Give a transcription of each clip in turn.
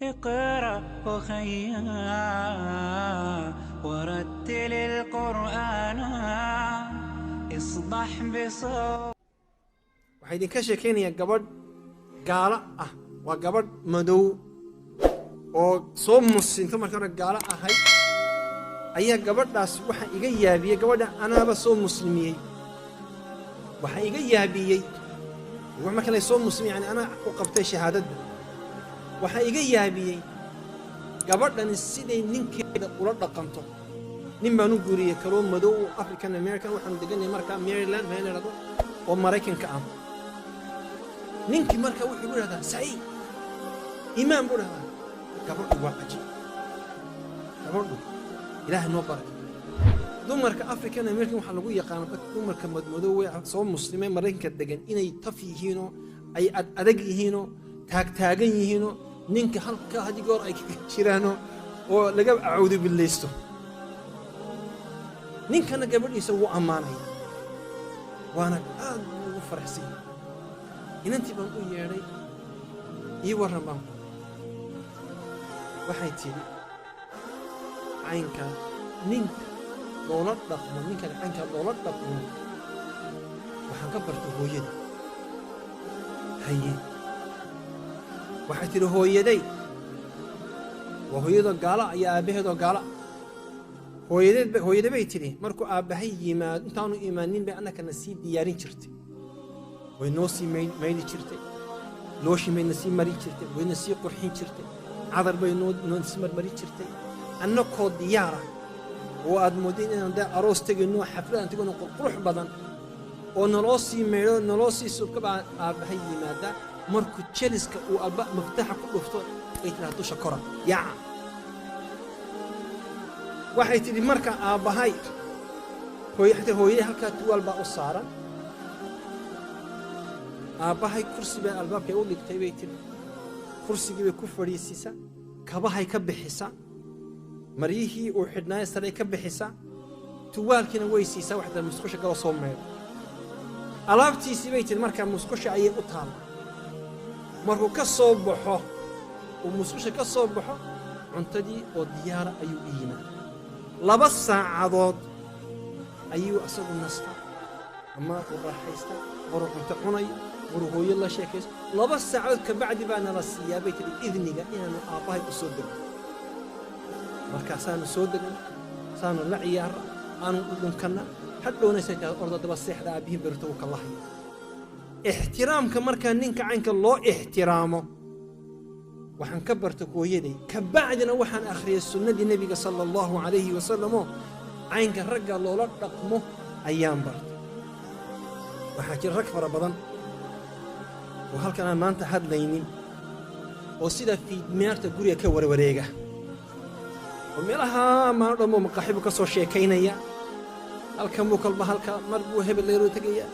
اقرأ أخيا ورتل القرآن اصبح بصوت. waxay idinka sheekeynayaan gabadh gaalo ah waa gabadh madow oo soo muslinto markii hore gaalo ahayd ayaa gabadhaas waxa iga yaabiyey gabadha anaaba soo muslimiyey waxa iga yaabiyey wax markii la soo muslimiyay yani ana u qabtay shahaadada waxa iga yaabiyey gabadhani siday ninkeeda ula dhaqanto nin baan u guuriyey kaloo madow African American waxaan deganay markaa Maryland meelado oo Mareykanka ah ninki markaa wuxuu yiraahdaa sa'i imaan buu dhahaa gabadhu waa cajiib gabadhu ilaahay noo barakay dumarka African American waxa lagu yaqaan dumarka madmadow ee soo muslimay Mareykanka degan inay taf yihiin ay adag yihiin taagan yihiin ninka halka hadii goor ay ka jiraano oo laga aawdo bileysto ninkana gabadhiisa wuu amaanay waana aad ugu faraxsan inantii baan u yeeray ii waran baan waxay tiri caynka ninka loola dhaqmo ninka caynka loola dhaqmo waxaan ka bartay hooyada haye waxay tiri hooyaday waa hooyada gaala ayaa aabaheedoo gaala hooyaday bay tiri markuu aabahay yimaado intaanu imaanin bay annakana sii diyaarin jirtay way noo sii mayli jirtay looshii bayna sii mari jirtay wayna sii qurxin jirtay cadar bay noo sii mari jirtay annakoo diyaara oo aad moodeen inaan daa aroos tegayno xaflad tegayno qurux badan oo naloo sii meelo naloo sii subkaba aabahay yimaada markuu jeliska uu alba maftaxa ku dhufto ay tiraahdo dusha kora yaa waxay tiri marka aabahay hooyadii halkaa tuwal baa u saaran aabahay kursi baa albaabkay u dhigtay bay tiri kursigii bay ku fadhiisisaa kabahay ka bixisaa mariyihii uu xidhnaay sare ka bixisaa tuwaalkiina way siisaa waxda musqusha galo soo meelo alaabtiisii bay tiri markaa musqusha ayay u taal markuu ka soo baxo uu musqusha ka soo baxo cuntadii oo diyaara ayuu u yimaad 2 saacadood ayuu asagu nastaa ama uu raaxaysta war cunto cunay war hooyo la sheekaysto 2 saacadood ka bacdi baa nala siyaabay tiri idniga inaanu aabahay u soo dego markaasaanu soo degan saanu la ciyaar aanu u dhunkana hadhowna saytaa ordada seexda aabihi barto uu ka lahay ixtiraamka marka ninka caynka loo ixtiraamo waxaan ka bartay hooyaday ka bacdina waxaan akhriyay sunnadii nabiga sallallahu alayhi wa sallam caynka ragga loola dhaqmo ayaan bartay waxa jira rag fara badan oo halkan aan maanta hadlaynin oo sida fiidmeerta guriga ka warwareega oo meelaha ma dhamo maqaxibu ka soo sheekaynaya halkan buu kalba halka mar buu hebel leero tagaya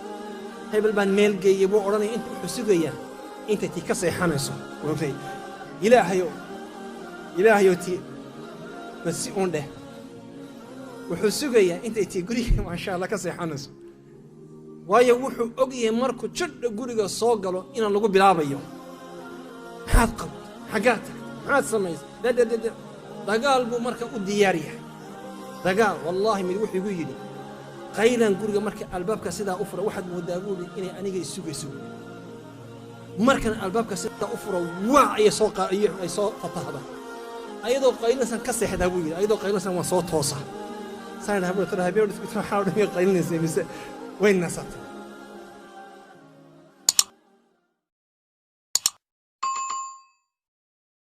hebel baan meel geeyay buu oranay inta wuxuu sugaya inta tii ka seexanayso wabay ilaahayo tii bas on dheh wuxuu sugaya inta tii guriga ma sha Allah ka seexanayso waayo wuxuu ogyahay markuu jidh guriga soo galo inaan lagu bilaabayo maxaad qab xagaad maxaad samaysay dagaal buu marka u diyaar yahay dagaal wallahi mid wuxuu igu yiri qaylan guriga marka albaabka sidaa u furo waxaad moodaa buu inay aniga isugayso markan albaabka sidaa u furo waa ay soo fatahda ayadoo qaylansan ka seexdaa buu yiri ayadoo qaylansan waa soo toosa saanaha buu tarahabeeyo isku xaawdhay qaylanaysa mise way nasatay